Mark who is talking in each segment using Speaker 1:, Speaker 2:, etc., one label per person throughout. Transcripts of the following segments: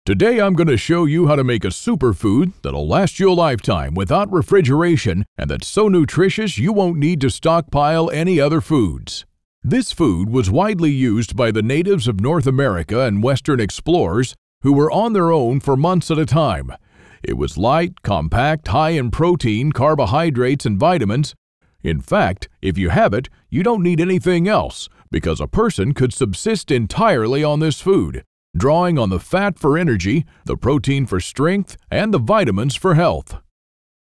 Speaker 1: Today I'm going to show you how to make a superfood that'll last you a lifetime without refrigeration and that's so nutritious you won't need to stockpile any other foods. This food was widely used by the natives of North America and Western explorers who were on their own for months at a time. It was light, compact, high in protein, carbohydrates, and vitamins. In fact, if you have it, you don't need anything else because a person could subsist entirely on this food, drawing on the fat for energy, the protein for strength, and the vitamins for health.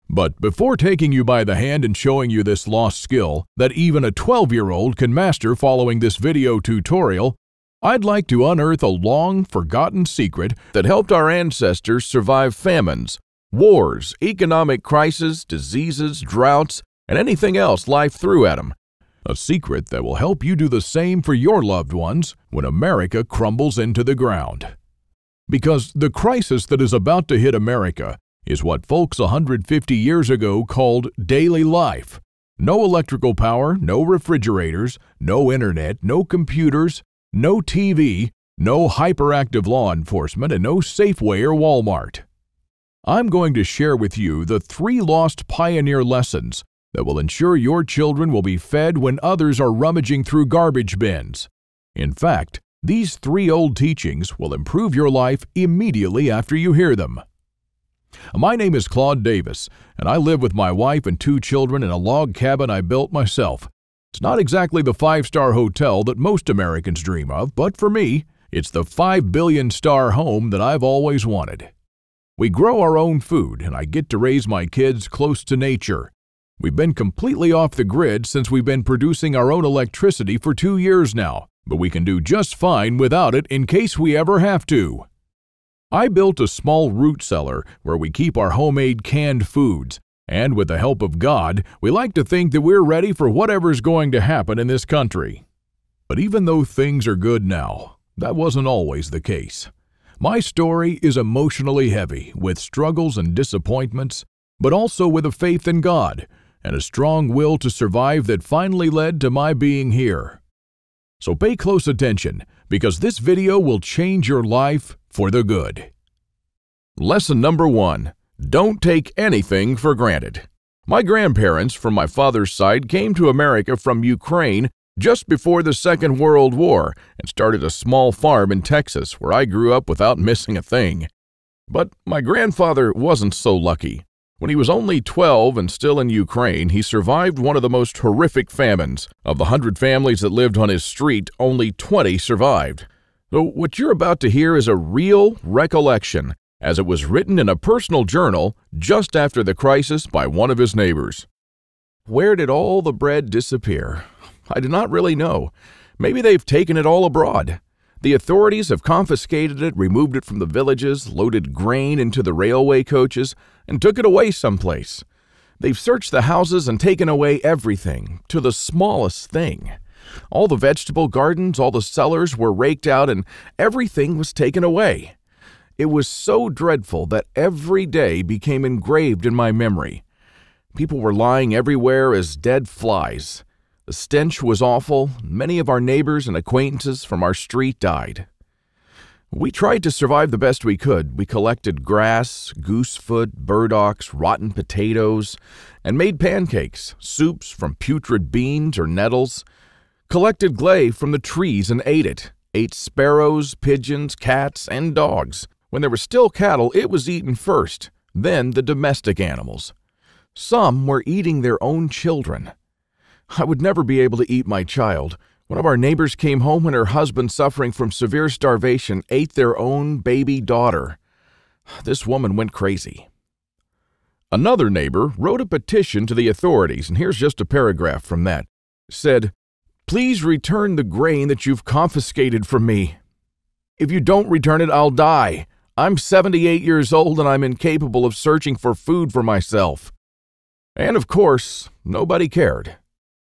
Speaker 1: But before taking you by the hand and showing you this lost skill that even a 12-year-old can master following this video tutorial, I'd like to unearth a long-forgotten secret that helped our ancestors survive famines, wars, economic crises, diseases, droughts, and anything else life threw at them. A secret that will help you do the same for your loved ones when America crumbles into the ground. Because the crisis that is about to hit America is what folks 150 years ago called daily life. No electrical power, no refrigerators, no internet, no computers, no TV, no hyperactive law enforcement, and no Safeway or Walmart. I'm going to share with you the 3 lost pioneer lessons that will ensure your children will be fed when others are rummaging through garbage bins. In fact, these 3 old teachings will improve your life immediately after you hear them. My name is Claude Davis, and I live with my wife and 2 children in a log cabin I built myself. It's not exactly the 5-star hotel that most Americans dream of, but for me, it's the 5 billion-star home that I've always wanted. We grow our own food, and I get to raise my kids close to nature. We've been completely off the grid since we've been producing our own electricity for 2 years now, but we can do just fine without it in case we ever have to. I built a small root cellar where we keep our homemade canned foods, and with the help of God, we like to think that we're ready for whatever's going to happen in this country. But even though things are good now, that wasn't always the case. My story is emotionally heavy, with struggles and disappointments, but also with a faith in God and a strong will to survive that finally led to my being here. So pay close attention, because this video will change your life for the good. Lesson number 1. Don't take anything for granted. My grandparents from my father's side came to America from Ukraine just before the Second World War and started a small farm in Texas where I grew up without missing a thing. But my grandfather wasn't so lucky. When he was only 12 and still in Ukraine, he survived one of the most horrific famines. Of the 100 families that lived on his street, only 20 survived. So what you're about to hear is a real recollection, as it was written in a personal journal just after the crisis by one of his neighbors. Where did all the bread disappear? I do not really know. Maybe they've taken it all abroad. The authorities have confiscated it, removed it from the villages, loaded grain into the railway coaches, and took it away someplace. They've searched the houses and taken away everything, to the smallest thing. All the vegetable gardens, all the cellars were raked out, and everything was taken away. It was so dreadful that every day became engraved in my memory. People were lying everywhere as dead flies. The stench was awful. Many of our neighbors and acquaintances from our street died. We tried to survive the best we could. We collected grass, goosefoot, burdocks, rotten potatoes, and made pancakes, soups from putrid beans or nettles, collected clay from the trees and ate it, ate sparrows, pigeons, cats, and dogs. When there were still cattle, it was eaten first, then the domestic animals. Some were eating their own children. I would never be able to eat my child. One of our neighbors came home when her husband, suffering from severe starvation, ate their own baby daughter. This woman went crazy. Another neighbor wrote a petition to the authorities, and here's just a paragraph from that. It said, "Please return the grain that you've confiscated from me. If you don't return it, I'll die. I'm 78 years old and I'm incapable of searching for food for myself." And of course, nobody cared.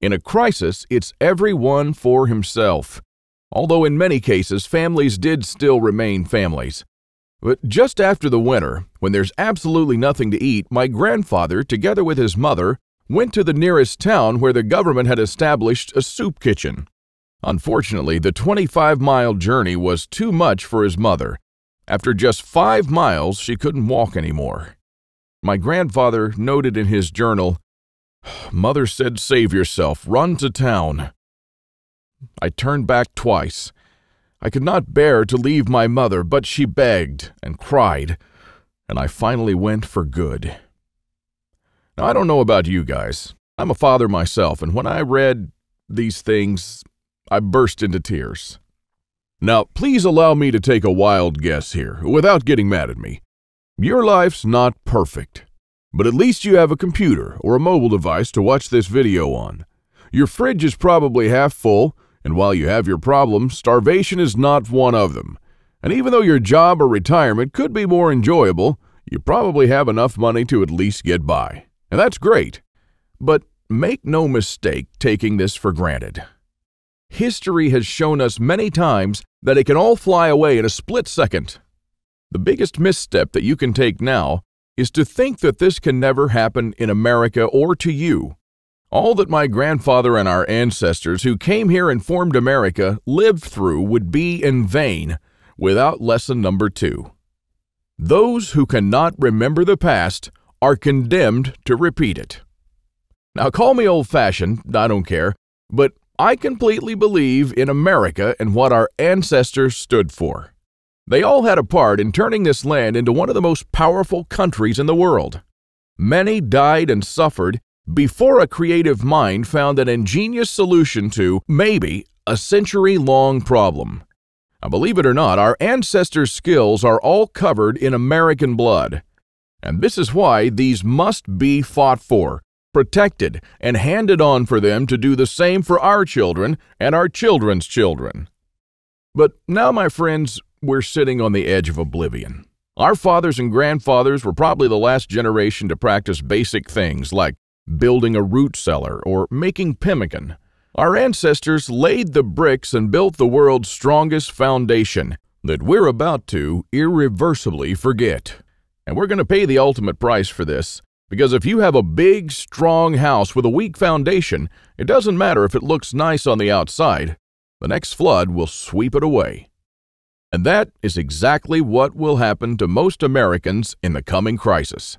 Speaker 1: In a crisis, it's everyone for himself. Although in many cases, families did still remain families. But just after the winter, when there's absolutely nothing to eat, my grandfather, together with his mother, went to the nearest town where the government had established a soup kitchen. Unfortunately, the 25-mile journey was too much for his mother. After just 5 miles, she couldn't walk anymore. My grandfather noted in his journal, "Mother said, save yourself, run to town." I turned back twice. I could not bear to leave my mother, but she begged and cried, and I finally went for good. Now, I don't know about you guys. I'm a father myself, and when I read these things, I burst into tears. Now, please allow me to take a wild guess here, without getting mad at me. Your life's not perfect, but at least you have a computer or a mobile device to watch this video on. Your fridge is probably half full, and while you have your problems, starvation is not one of them. And even though your job or retirement could be more enjoyable, you probably have enough money to at least get by. And that's great. But make no mistake taking this for granted. History has shown us many times that it can all fly away in a split second. The biggest misstep that you can take now is to think that this can never happen in America or to you. All that my grandfather and our ancestors who came here and formed America lived through would be in vain without lesson number 2. Those who cannot remember the past are condemned to repeat it. Now, call me old-fashioned, I don't care, but I completely believe in America and what our ancestors stood for. They all had a part in turning this land into one of the most powerful countries in the world. Many died and suffered before a creative mind found an ingenious solution to, maybe, a century-long problem. Now, believe it or not, our ancestors' skills are all covered in American blood. And this is why these must be fought for, protected, and handed on for them to do the same for our children and our children's children. But now, my friends, we're sitting on the edge of oblivion. Our fathers and grandfathers were probably the last generation to practice basic things like building a root cellar or making pemmican. Our ancestors laid the bricks and built the world's strongest foundation that we're about to irreversibly forget. And we're going to pay the ultimate price for this, because if you have a big, strong house with a weak foundation, it doesn't matter if it looks nice on the outside. The next flood will sweep it away. And that is exactly what will happen to most Americans in the coming crisis.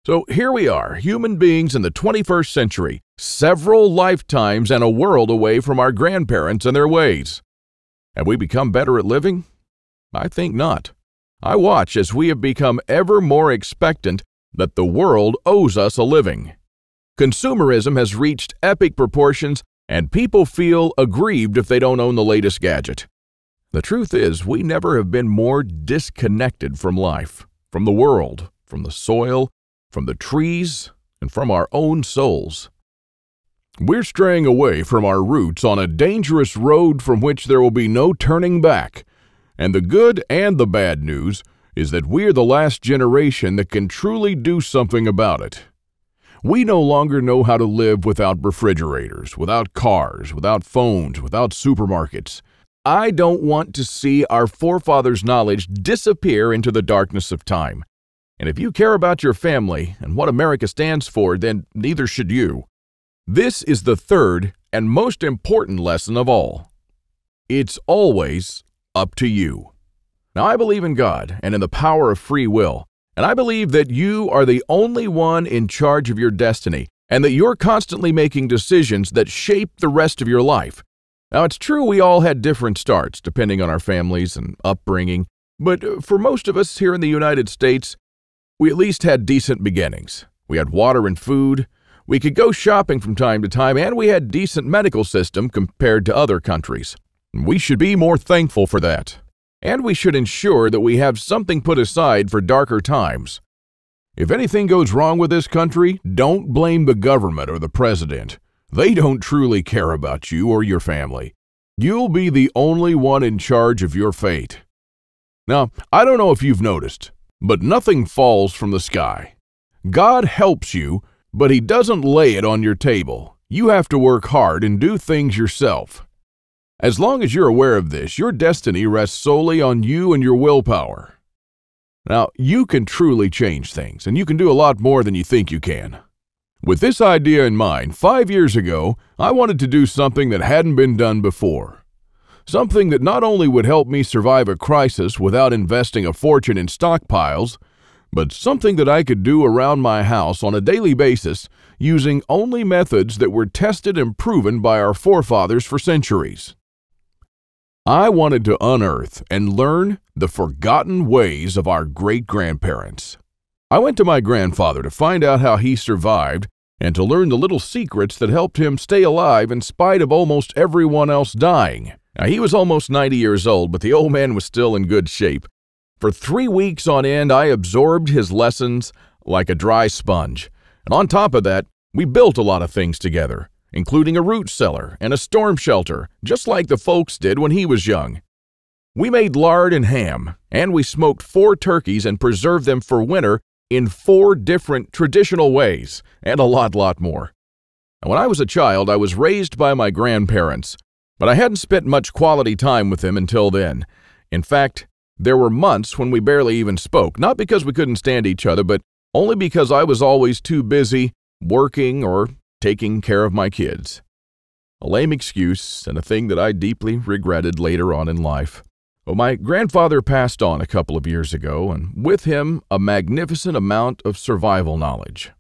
Speaker 1: So here we are, human beings in the 21st century, several lifetimes and a world away from our grandparents and their ways. Have we become better at living? I think not. I watch as we have become ever more expectant that the world owes us a living. Consumerism has reached epic proportions, and people feel aggrieved if they don't own the latest gadget. The truth is, we never have been more disconnected from life, from the world, from the soil, from the trees, and from our own souls. We're straying away from our roots on a dangerous road from which there will be no turning back. And the good and the bad news is that we're the last generation that can truly do something about it. We no longer know how to live without refrigerators, without cars, without phones, without supermarkets. I don't want to see our forefathers' knowledge disappear into the darkness of time. And if you care about your family and what America stands for, then neither should you. This is the third and most important lesson of all. It's always up to you. Now, I believe in God and in the power of free will, and I believe that you are the only one in charge of your destiny, and that you're constantly making decisions that shape the rest of your life. Now, it's true we all had different starts depending on our families and upbringing, but for most of us here in the United States, we at least had decent beginnings. We had water and food, we could go shopping from time to time, and we had a decent medical system compared to other countries. We should be more thankful for that. And we should ensure that we have something put aside for darker times. If anything goes wrong with this country, don't blame the government or the president. They don't truly care about you or your family. You'll be the only one in charge of your fate. Now, I don't know if you've noticed, but nothing falls from the sky. God helps you, but He doesn't lay it on your table. You have to work hard and do things yourself. As long as you're aware of this, your destiny rests solely on you and your willpower. Now, you can truly change things, and you can do a lot more than you think you can. With this idea in mind, 5 years ago, I wanted to do something that hadn't been done before. Something that not only would help me survive a crisis without investing a fortune in stockpiles, but something that I could do around my house on a daily basis using only methods that were tested and proven by our forefathers for centuries. I wanted to unearth and learn the forgotten ways of our great-grandparents. I went to my grandfather to find out how he survived and to learn the little secrets that helped him stay alive in spite of almost everyone else dying. Now, he was almost 90 years old, but the old man was still in good shape. For 3 weeks on end, I absorbed his lessons like a dry sponge. And on top of that, we built a lot of things together, including a root cellar and a storm shelter, just like the folks did when he was young. We made lard and ham, and we smoked 4 turkeys and preserved them for winter in 4 different traditional ways, and a lot more. And when I was a child, I was raised by my grandparents, but I hadn't spent much quality time with them until then. In fact, there were months when we barely even spoke, not because we couldn't stand each other, but only because I was always too busy working or taking care of my kids. A lame excuse and a thing that I deeply regretted later on in life. Well, my grandfather passed on a couple of years ago, and with him, a magnificent amount of survival knowledge.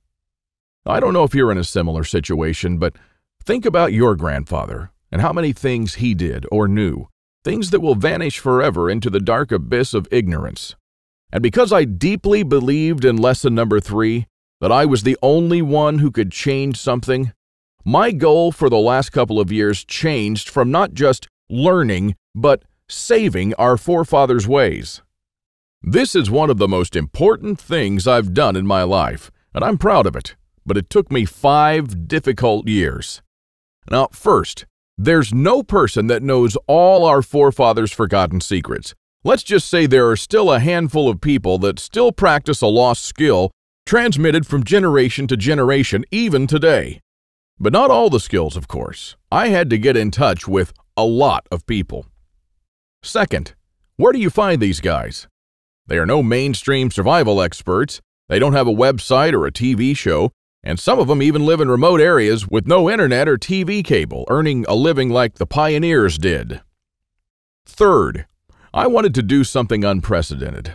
Speaker 1: I don't know if you're in a similar situation, but think about your grandfather and how many things he did or knew, things that will vanish forever into the dark abyss of ignorance. And because I deeply believed in lesson number 3, that I was the only one who could change something, my goal for the last couple of years changed from not just learning, but saving our forefathers' ways. This is one of the most important things I've done in my life, and I'm proud of it, but it took me 5 difficult years. Now, first, there's no person that knows all our forefathers' forgotten secrets. Let's just say there are still a handful of people that still practice a lost skill transmitted from generation to generation, even today. But not all the skills, of course. I had to get in touch with a lot of people. Second, where do you find these guys? They are no mainstream survival experts. They don't have a website or a TV show, and some of them even live in remote areas with no internet or TV cable, earning a living like the pioneers did. Third, I wanted to do something unprecedented.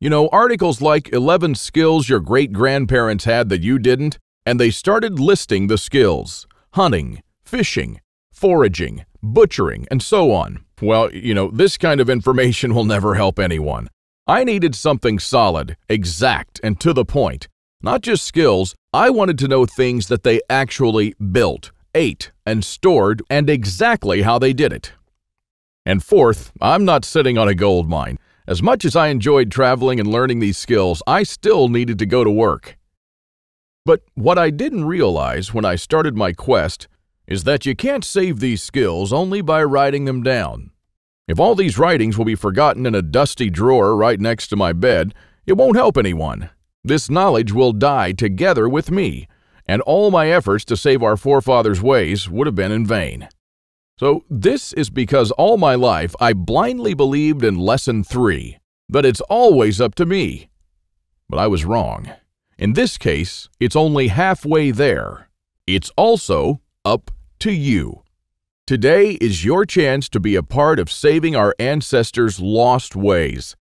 Speaker 1: You know, articles like 11 skills your great-grandparents had that you didn't, and they started listing the skills: hunting, fishing, foraging, butchering, and so on. Well, you know, this kind of information will never help anyone. I needed something solid, exact, and to the point. Not just skills, I wanted to know things that they actually built, ate, and stored, and exactly how they did it. And fourth, I'm not sitting on a gold mine. As much as I enjoyed traveling and learning these skills, I still needed to go to work. But what I didn't realize when I started my quest is that you can't save these skills only by writing them down. If all these writings will be forgotten in a dusty drawer right next to my bed, it won't help anyone. This knowledge will die together with me, and all my efforts to save our forefathers' ways would have been in vain. So this is because all my life I blindly believed in lesson 3, that it's always up to me. But I was wrong. In this case, it's only halfway there. It's also up to you. Today is your chance to be a part of saving our ancestors' lost ways.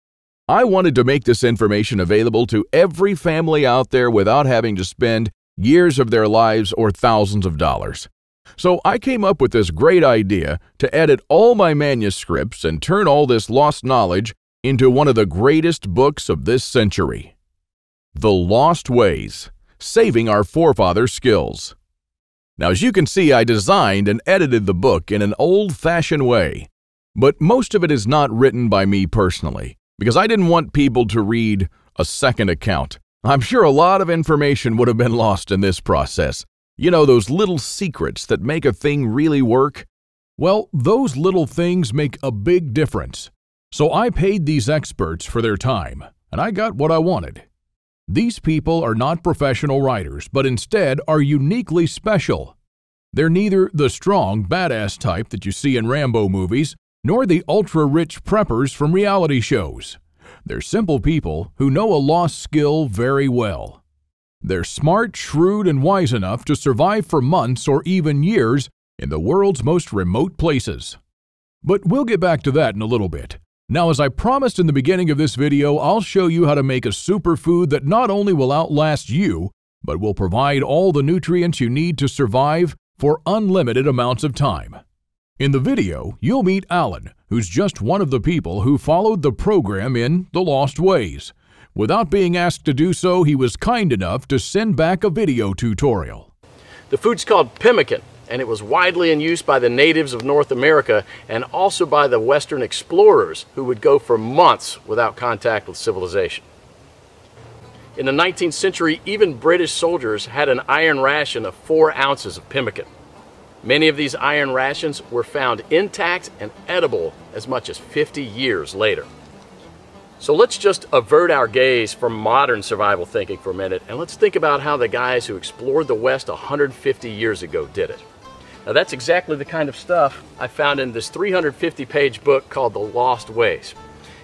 Speaker 1: I wanted to make this information available to every family out there without having to spend years of their lives or thousands of dollars. So I came up with this great idea to edit all my manuscripts and turn all this lost knowledge into one of the greatest books of this century. The Lost Ways: Saving Our Forefathers' Skills. Now, as you can see, I designed and edited the book in an old-fashioned way, but most of it is not written by me personally, because I didn't want people to read a second account. I'm sure a lot of information would have been lost in this process. You know, those little secrets that make a thing really work? Well, those little things make a big difference. So I paid these experts for their time, and I got what I wanted. These people are not professional writers, but instead are uniquely special. They're neither the strong, badass type that you see in Rambo movies, nor the ultra-rich preppers from reality shows. They're simple people who know a lost skill very well. They're smart, shrewd, and wise enough to survive for months or even years in the world's most remote places. But we'll get back to that in a little bit. Now, as I promised in the beginning of this video, I'll show you how to make a superfood that not only will outlast you, but will provide all the nutrients you need to survive for unlimited amounts of time. In the video, you'll meet Alan, who's just one of the people who followed the program in The Lost Ways. Without being asked to do so, he was kind enough to send back a video tutorial.
Speaker 2: The food's called pemmican, and it was widely in use by the natives of North America and also by the Western explorers who would go for months without contact with civilization. In the 19th century, even British soldiers had an iron ration of 4 ounces of pemmican. Many of these iron rations were found intact and edible as much as 50 years later. So let's just avert our gaze from modern survival thinking for a minute, and let's think about how the guys who explored the West 150 years ago did it. Now that's exactly the kind of stuff I found in this 350-page book called The Lost Ways.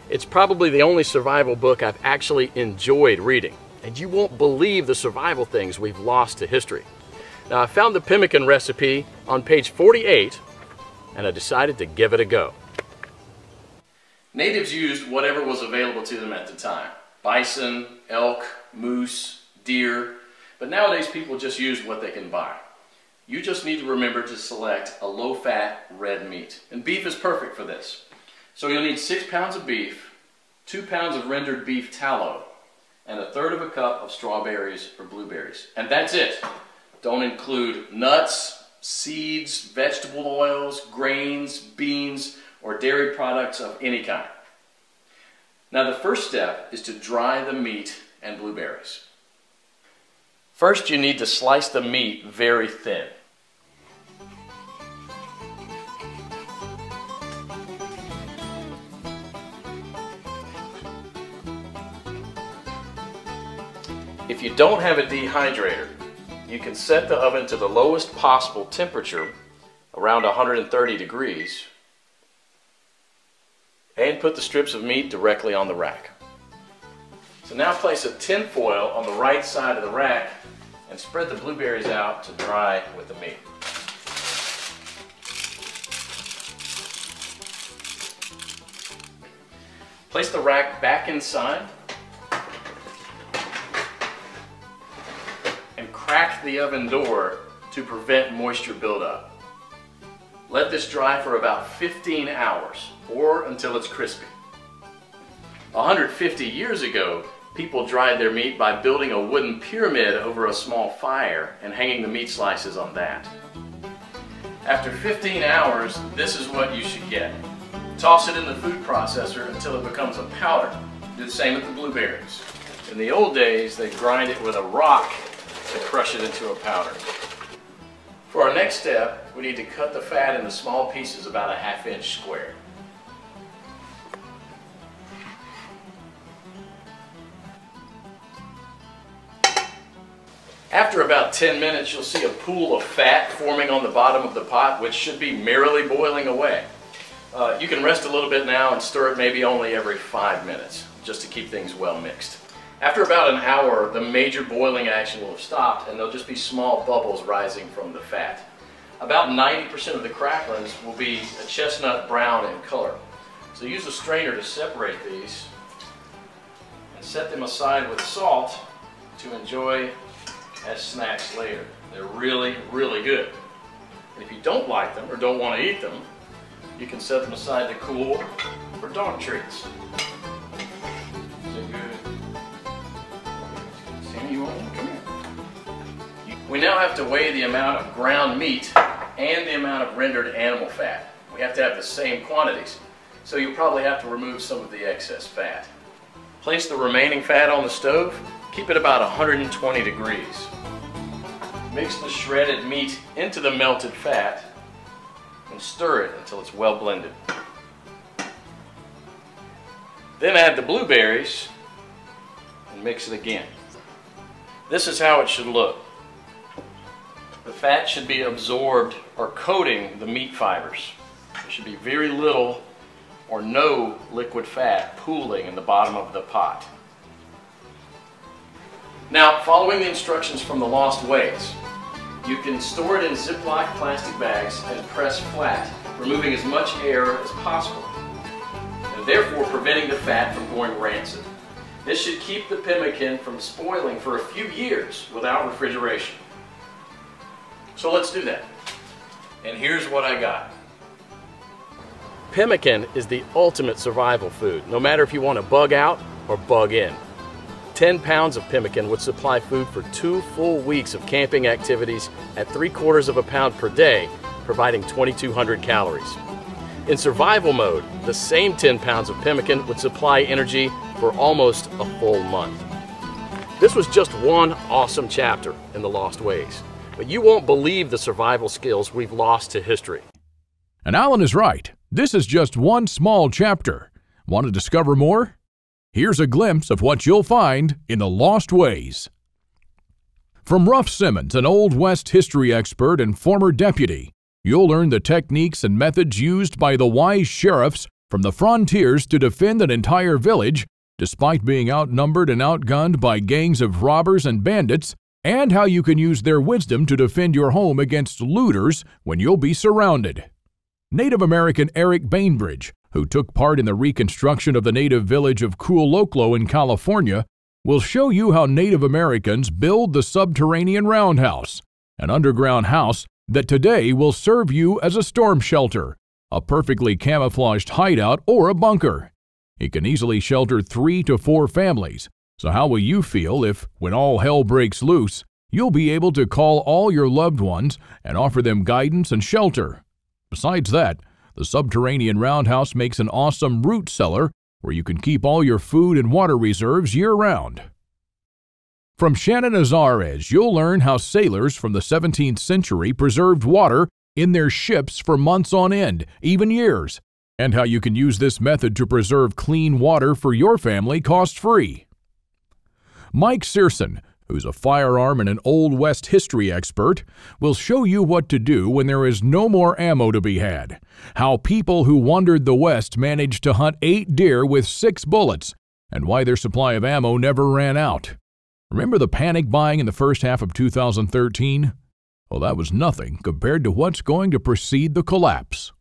Speaker 2: It's probably the only survival book I've actually enjoyed reading, and you won't believe the survival things we've lost to history. Now I found the pemmican recipe on page 48, and I decided to give it a go. Natives used whatever was available to them at the time. Bison, elk, moose, deer, but nowadays people just use what they can buy. You just need to remember to select a low-fat red meat, and beef is perfect for this. So you'll need 6 pounds of beef, 2 pounds of rendered beef tallow, and 1/3 cup of strawberries or blueberries. And that's it. Don't include nuts, seeds, vegetable oils, grains, beans, or dairy products of any kind. Now the first step is to dry the meat and blueberries. First you need to slice the meat very thin. If you don't have a dehydrator, you can set the oven to the lowest possible temperature, around 130 degrees, and put the strips of meat directly on the rack. So now place a tin foil on the right side of the rack and spread the blueberries out to dry with the meat. Place the rack back inside and crack the oven door to prevent moisture buildup. Let this dry for about 15 hours or until it's crispy. 150 years ago, people dried their meat by building a wooden pyramid over a small fire and hanging the meat slices on that. After 15 hours, this is what you should get. Toss it in the food processor until it becomes a powder. Do the same with the blueberries. In the old days, they grind it with a rock to crush it into a powder. For our next step, we need to cut the fat into small pieces about a 1/2 inch square. After about 10 minutes, you'll see a pool of fat forming on the bottom of the pot, which should be merrily boiling away. You can rest a little bit now and stir it maybe only every 5 minutes, just to keep things well mixed. After about an hour, the major boiling action will have stopped and there'll just be small bubbles rising from the fat. About 90% of the cracklings will be a chestnut brown in color. So use a strainer to separate these and set them aside with salt to enjoy as snacks later. They're really, really good. And if you don't like them or don't want to eat them, you can set them aside to cool for dog treats. We now have to weigh the amount of ground meat and the amount of rendered animal fat. We have to have the same quantities, so you'll probably have to remove some of the excess fat. Place the remaining fat on the stove, keep it about 120 degrees. Mix the shredded meat into the melted fat and stir it until it's well blended. Then add the blueberries and mix it again. This is how it should look. The fat should be absorbed or coating the meat fibers. There should be very little or no liquid fat pooling in the bottom of the pot. Now, following the instructions from The Lost Ways, You can store it in Ziploc plastic bags and press flat, removing as much air as possible, and therefore preventing the fat from going rancid. This should keep the pemmican from spoiling for a few years without refrigeration. So let's do that. And here's what I got. Pemmican is the ultimate survival food, no matter if you want to bug out or bug in. 10 pounds of pemmican would supply food for 2 full weeks of camping activities at 3/4 of a pound per day, providing 2,200 calories. In survival mode, the same 10 pounds of pemmican would supply energy for almost a full month. This was just one awesome chapter in The Lost Ways, but you won't believe the survival skills we've lost to history.
Speaker 1: And Alan is right. This is just one small chapter. Want to discover more? Here's a glimpse of what you'll find in The Lost Ways. From Ruff Simmons, an Old West history expert and former deputy, you'll learn the techniques and methods used by the wise sheriffs from the frontiers to defend an entire village, despite being outnumbered and outgunned by gangs of robbers and bandits, and how you can use their wisdom to defend your home against looters when you'll be surrounded. Native American Eric Bainbridge, who took part in the reconstruction of the native village of Culoclo in California, will show you how Native Americans build the subterranean roundhouse, an underground house that today will serve you as a storm shelter, a perfectly camouflaged hideout, or a bunker. It can easily shelter 3 to 4 families, so how will you feel if, when all hell breaks loose, you'll be able to call all your loved ones and offer them guidance and shelter? Besides that, the subterranean roundhouse makes an awesome root cellar where you can keep all your food and water reserves year-round. From Shannon Azares, you'll learn how sailors from the 17th century preserved water in their ships for months on end, even years, and how you can use this method to preserve clean water for your family cost-free. Mike Searson, who's a firearm and an Old West history expert, will show you what to do when there is no more ammo to be had, how people who wandered the West managed to hunt 8 deer with 6 bullets, and why their supply of ammo never ran out. Remember the panic buying in the first half of 2013? Well, that was nothing compared to what's going to precede the collapse.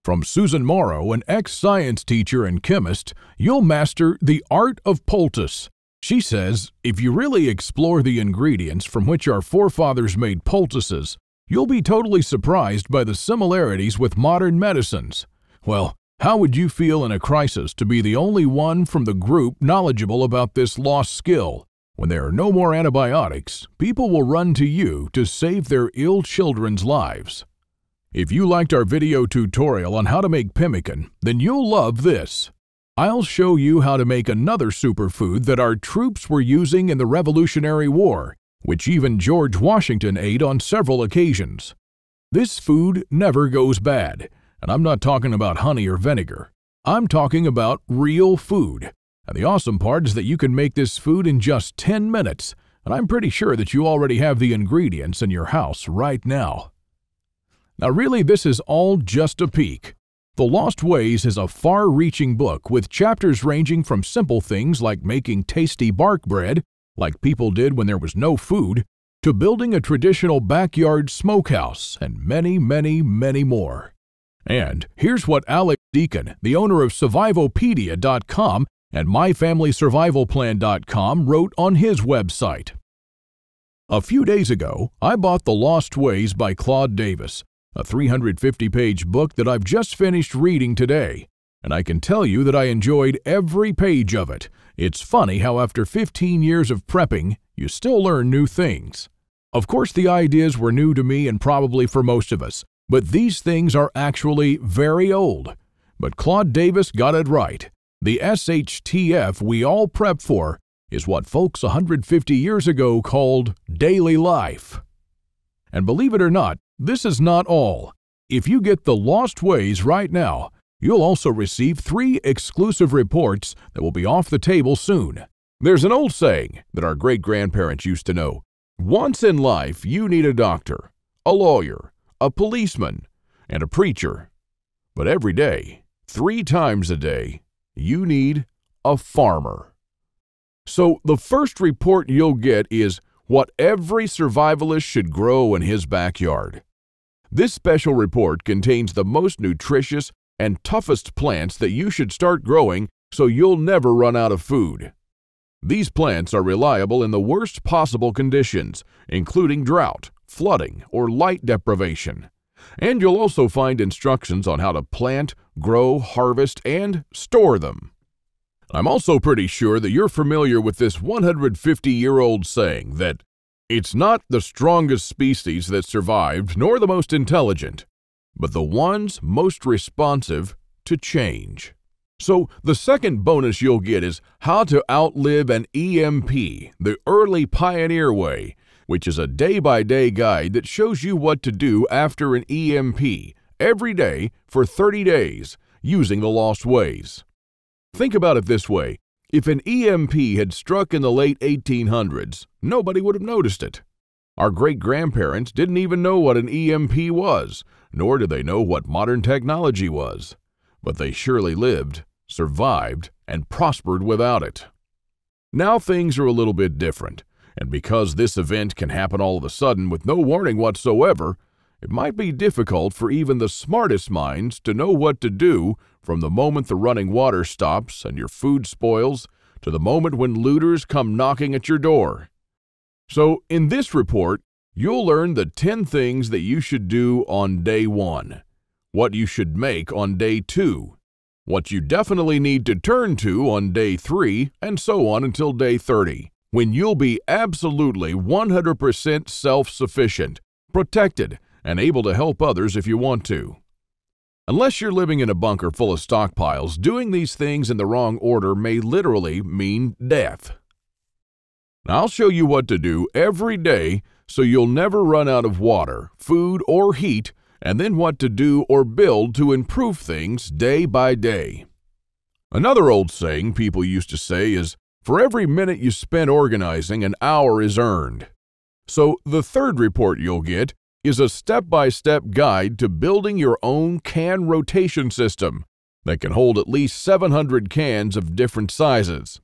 Speaker 1: From Susan Morrow, an ex-science teacher and chemist, you'll master the art of poultice. She says, if you really explore the ingredients from which our forefathers made poultices, you'll be totally surprised by the similarities with modern medicines. Well, how would you feel in a crisis to be the only one from the group knowledgeable about this lost skill? When there are no more antibiotics, people will run to you to save their ill children's lives. If you liked our video tutorial on how to make pemmican, then you'll love this. I'll show you how to make another superfood that our troops were using in the Revolutionary War, which even George Washington ate on several occasions. This food never goes bad, and I'm not talking about honey or vinegar. I'm talking about real food. And the awesome part is that you can make this food in just 10 minutes, and I'm pretty sure that you already have the ingredients in your house right now. Now really, this is all just a peek. The Lost Ways is a far-reaching book with chapters ranging from simple things like making tasty bark bread, like people did when there was no food, to building a traditional backyard smokehouse, and many, many, many more. And here's what Alex Deacon, the owner of Survivopedia.com and MyFamilySurvivalPlan.com, wrote on his website. A few days ago, I bought The Lost Ways by Claude Davis, a 350-page book that I've just finished reading today, and I can tell you that I enjoyed every page of it. It's funny how after 15 years of prepping, you still learn new things. Of course, the ideas were new to me and probably for most of us, but these things are actually very old. But Claude Davis got it right. The SHTF we all prep for is what folks 150 years ago called daily life. And believe it or not, this is not all. If you get The Lost Ways right now, you'll also receive 3 exclusive reports that will be off the table soon. There's an old saying that our great-grandparents used to know. Once in life, you need a doctor, a lawyer, a policeman, and a preacher. But every day, 3 times a day, you need a farmer. So the first report you'll get is what every survivalist should grow in his backyard. This special report contains the most nutritious and toughest plants that you should start growing so you'll never run out of food. These plants are reliable in the worst possible conditions, including drought, flooding, or light deprivation. And you'll also find instructions on how to plant, grow, harvest, and store them. I'm also pretty sure that you're familiar with this 150-year-old saying that it's not the strongest species that survived nor the most intelligent, but the ones most responsive to change. So the second bonus you'll get is how to outlive an EMP, the Early Pioneer Way, which is a day-by-day guide that shows you what to do after an EMP every day for 30 days using the Lost Ways. Think about it this way. If an EMP had struck in the late 1800s, nobody would have noticed it. Our great-grandparents didn't even know what an EMP was, nor did they know what modern technology was. But they surely lived, survived, and prospered without it. Now things are a little bit different, and because this event can happen all of a sudden with no warning whatsoever, it might be difficult for even the smartest minds to know what to do from the moment the running water stops and your food spoils to the moment when looters come knocking at your door. So in this report, you'll learn the 10 things that you should do on day 1, what you should make on day 2, what you definitely need to turn to on day 3, and so on until day 30, when you'll be absolutely 100% self-sufficient, protected, and able to help others if you want to. Unless you're living in a bunker full of stockpiles, doing these things in the wrong order may literally mean death. Now, I'll show you what to do every day so you'll never run out of water, food, or heat, and then what to do or build to improve things day by day. Another old saying people used to say is, for every minute you spend organizing, an hour is earned. So the third report you'll get is a step-by-step guide to building your own can rotation system that can hold at least 700 cans of different sizes.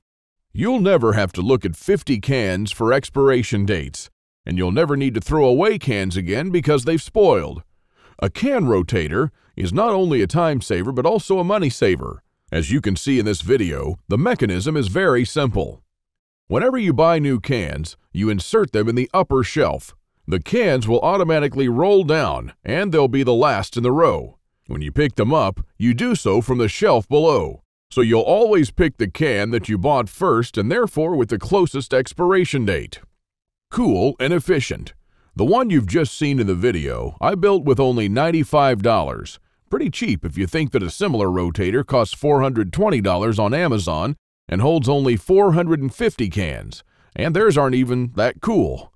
Speaker 1: You'll never have to look at 50 cans for expiration dates, and you'll never need to throw away cans again because they've spoiled. A can rotator is not only a time saver but also a money saver. As you can see in this video, the mechanism is very simple. Whenever you buy new cans, you insert them in the upper shelf. The cans will automatically roll down, and they'll be the last in the row. When you pick them up, you do so from the shelf below. So you'll always pick the can that you bought first and therefore with the closest expiration date. Cool and efficient. The one you've just seen in the video, I built with only $95. Pretty cheap if you think that a similar rotator costs $420 on Amazon and holds only 450 cans, and theirs aren't even that cool.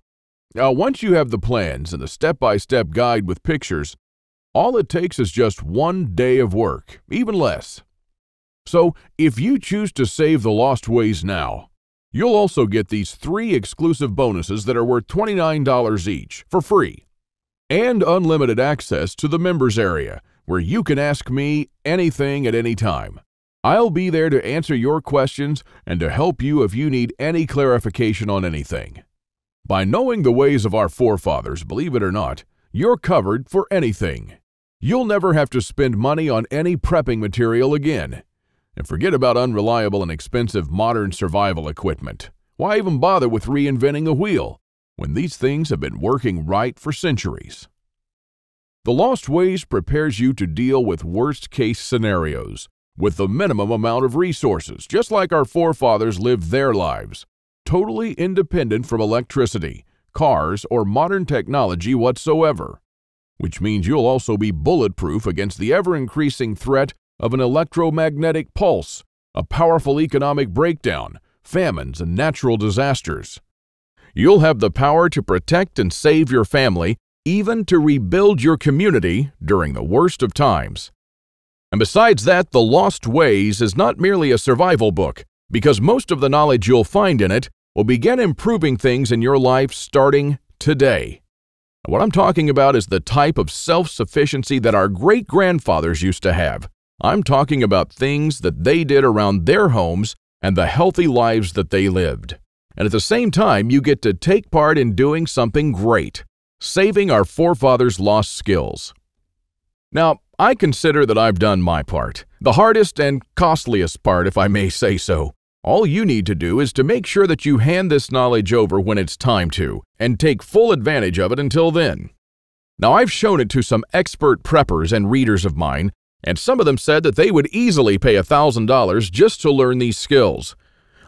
Speaker 1: Now, once you have the plans and the step-by-step guide with pictures, all it takes is just 1 day of work, even less. So, if you choose to save the Lost Ways now, you'll also get these 3 exclusive bonuses that are worth $29 each for free, and unlimited access to the members area, where you can ask me anything at any time. I'll be there to answer your questions and to help you if you need any clarification on anything. By knowing the ways of our forefathers, believe it or not, you're covered for anything. You'll never have to spend money on any prepping material again. And forget about unreliable and expensive modern survival equipment. Why even bother with reinventing a wheel when these things have been working right for centuries? The Lost Ways prepares you to deal with worst-case scenarios with the minimum amount of resources, just like our forefathers lived their lives, totally independent from electricity, cars, or modern technology whatsoever, which means you'll also be bulletproof against the ever-increasing threat of an electromagnetic pulse, a powerful economic breakdown, famines, and natural disasters. You'll have the power to protect and save your family, even to rebuild your community during the worst of times. And besides that, The Lost Ways is not merely a survival book, because most of the knowledge you'll find in it will begin improving things in your life starting today. What I'm talking about is the type of self-sufficiency that our great-grandfathers used to have. I'm talking about things that they did around their homes and the healthy lives that they lived. And at the same time, you get to take part in doing something great, saving our forefathers' lost skills. Now, I consider that I've done my part, the hardest and costliest part, if I may say so. All you need to do is to make sure that you hand this knowledge over when it's time to, and take full advantage of it until then. Now, I've shown it to some expert preppers and readers of mine, and some of them said that they would easily pay $1,000 just to learn these skills.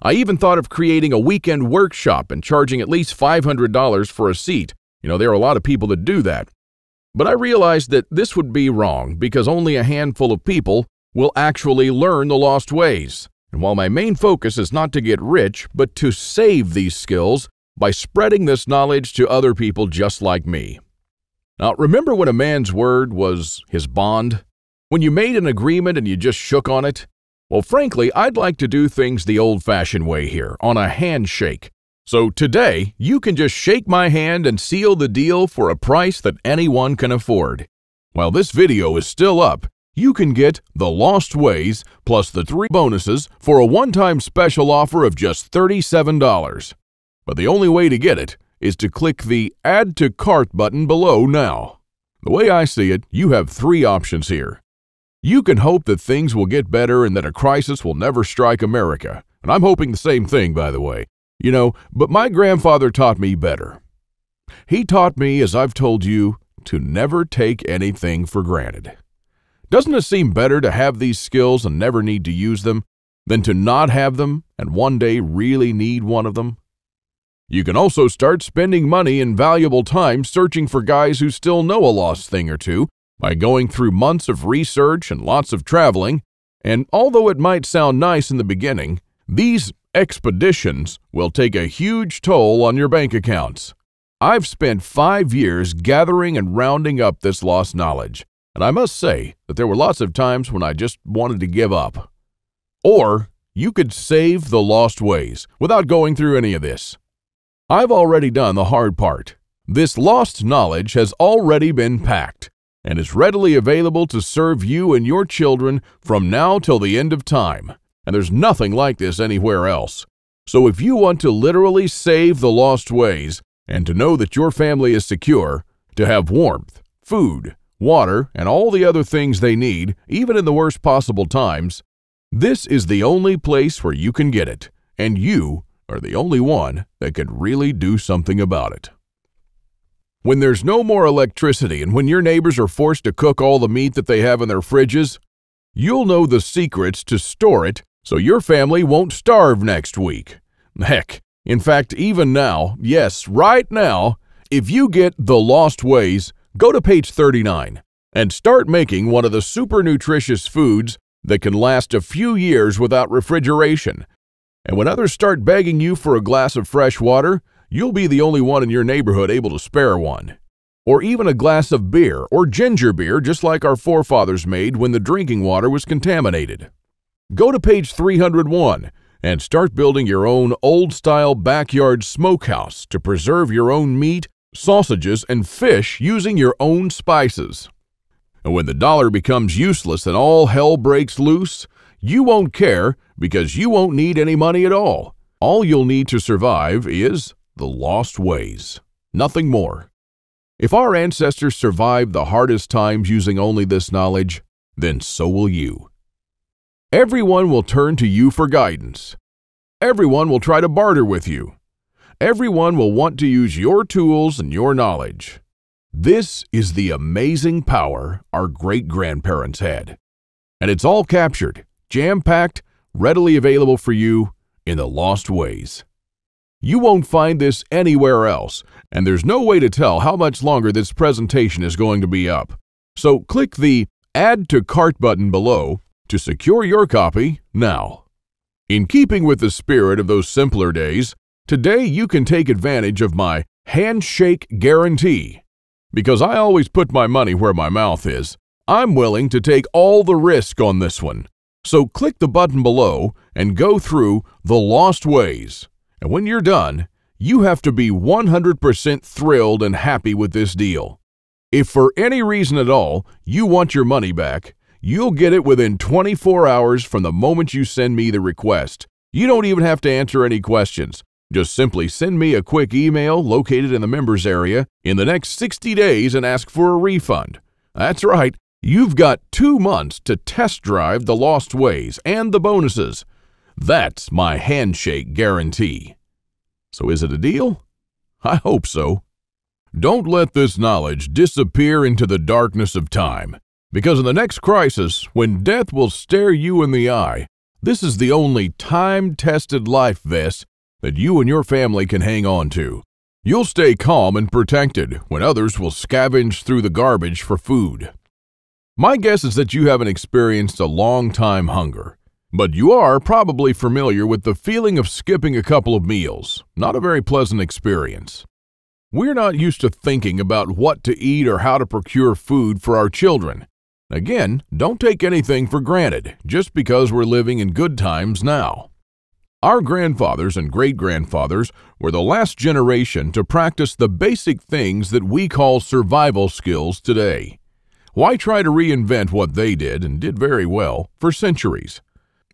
Speaker 1: I even thought of creating a weekend workshop and charging at least $500 for a seat. There are a lot of people that do that. But I realized that this would be wrong because only a handful of people will actually learn the lost ways. And while my main focus is not to get rich, but to save these skills by spreading this knowledge to other people just like me. Now, remember when a man's word was his bond? When you made an agreement and you just shook on it? Well, frankly, I'd like to do things the old-fashioned way here, on a handshake. So today, you can just shake my hand and seal the deal for a price that anyone can afford. While this video is still up, you can get The Lost Ways plus the 3 bonuses for a one-time special offer of just $37. But the only way to get it is to click the Add to Cart button below now. The way I see it, you have 3 options here. You can hope that things will get better and that a crisis will never strike America. And I'm hoping the same thing, by the way. But my grandfather taught me better. He taught me, as I've told you, to never take anything for granted. Doesn't it seem better to have these skills and never need to use them than to not have them and one day really need one of them? You can also start spending money and valuable time searching for guys who still know a lost thing or two by going through months of research and lots of traveling. And although it might sound nice in the beginning, these expeditions will take a huge toll on your bank accounts. I've spent 5 years gathering and rounding up this lost knowledge, and I must say that there were lots of times when I just wanted to give up. Or you could save the lost ways without going through any of this. I've already done the hard part. This lost knowledge has already been packed and is readily available to serve you and your children from now till the end of time. And there's nothing like this anywhere else. So if you want to literally save the lost ways and to know that your family is secure, to have warmth, food, water, and all the other things they need, even in the worst possible times, this is the only place where you can get it, and you are the only one that can really do something about it. When there's no more electricity and when your neighbors are forced to cook all the meat that they have in their fridges, you'll know the secrets to store it so your family won't starve next week. Heck, in fact, even now, yes, right now, if you get The Lost Ways, go to page 39 and start making one of the super nutritious foods that can last a few years without refrigeration. And when others start begging you for a glass of fresh water, you'll be the only one in your neighborhood able to spare one. Or even a glass of beer or ginger beer, just like our forefathers made when the drinking water was contaminated. Go to page 301 and start building your own old-style backyard smokehouse to preserve your own meat, sausages, and fish using your own spices. And when the dollar becomes useless and all hell breaks loose, you won't care because you won't need any money at all. All you'll need to survive is the lost ways. Nothing more. If our ancestors survived the hardest times using only this knowledge, then so will you. Everyone will turn to you for guidance. Everyone will try to barter with you. Everyone will want to use your tools and your knowledge. This is the amazing power our great-grandparents had. And it's all captured, jam-packed, readily available for you in The Lost Ways. You won't find this anywhere else, and there's no way to tell how much longer this presentation is going to be up. So click the Add to Cart button below to secure your copy now. In keeping with the spirit of those simpler days, today you can take advantage of my handshake guarantee. Because I always put my money where my mouth is, I'm willing to take all the risk on this one. So click the button below and go through The Lost Ways. And when you're done, you have to be 100% thrilled and happy with this deal. If for any reason at all you want your money back, you'll get it within 24 hours from the moment you send me the request. You don't even have to answer any questions. Just simply send me a quick email located in the members area in the next 60 days and ask for a refund. That's right, you've got 2 months to test drive the Lost Ways and the bonuses. That's my handshake guarantee. So is it a deal? I hope so. Don't let this knowledge disappear into the darkness of time, because in the next crisis, when death will stare you in the eye, this is the only time-tested life vest that you and your family can hang on to. You'll stay calm and protected when others will scavenge through the garbage for food. My guess is that you haven't experienced a long-time hunger, but you are probably familiar with the feeling of skipping a couple of meals. Not a very pleasant experience. We're not used to thinking about what to eat or how to procure food for our children. Again, don't take anything for granted just because we're living in good times now. Our grandfathers and great-grandfathers were the last generation to practice the basic things that we call survival skills today. Why try to reinvent what they did, and did very well, for centuries?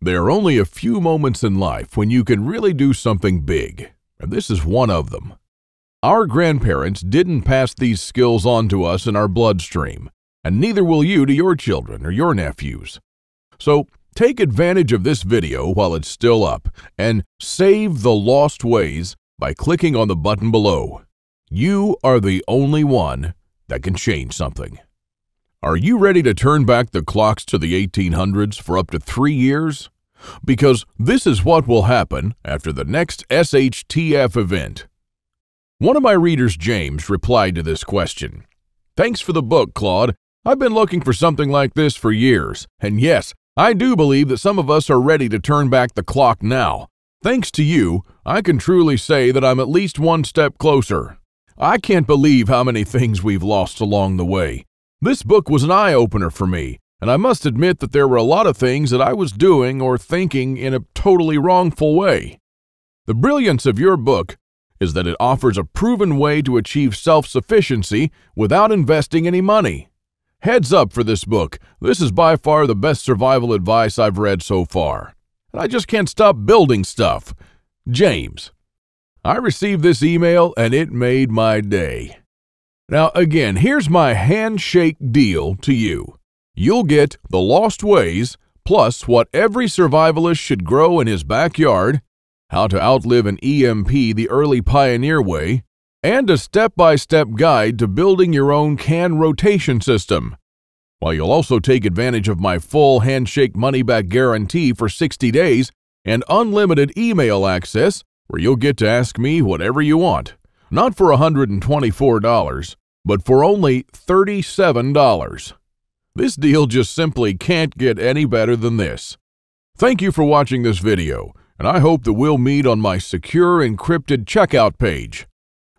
Speaker 1: There are only a few moments in life when you can really do something big, and this is one of them. Our grandparents didn't pass these skills on to us in our bloodstream, and neither will you to your children or your nephews. So, take advantage of this video while it's still up and save the Lost Ways by clicking on the button below. You are the only one that can change something. Are you ready to turn back the clocks to the 1800s for up to 3 years? Because this is what will happen after the next SHTF event. One of my readers, James, replied to this question. Thanks for the book, Claude. I've been looking for something like this for years, and yes, I do believe that some of us are ready to turn back the clock now. Thanks to you, I can truly say that I'm at least one step closer. I can't believe how many things we've lost along the way. This book was an eye-opener for me, and I must admit that there were a lot of things that I was doing or thinking in a totally wrongful way. The brilliance of your book is that it offers a proven way to achieve self-sufficiency without investing any money. Heads up for this book. This is by far the best survival advice I've read so far. And I just can't stop building stuff. James. I received this email and it made my day. Now again, here's my handshake deal to you. You'll get The Lost Ways, plus what every survivalist should grow in his backyard, How to Outlive an EMP the Early Pioneer Way, and a step-by-step guide to building your own can rotation system. While you'll also take advantage of my full handshake money-back guarantee for 60 days and unlimited email access where you'll get to ask me whatever you want. Not for $124, but for only $37. This deal just simply can't get any better than this. Thank you for watching this video, and I hope that we'll meet on my secure encrypted checkout page.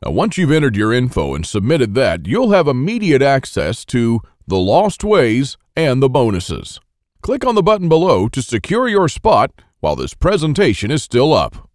Speaker 1: Now, once you've entered your info and submitted that, you'll have immediate access to The Lost Ways and the bonuses. Click on the button below to secure your spot while this presentation is still up.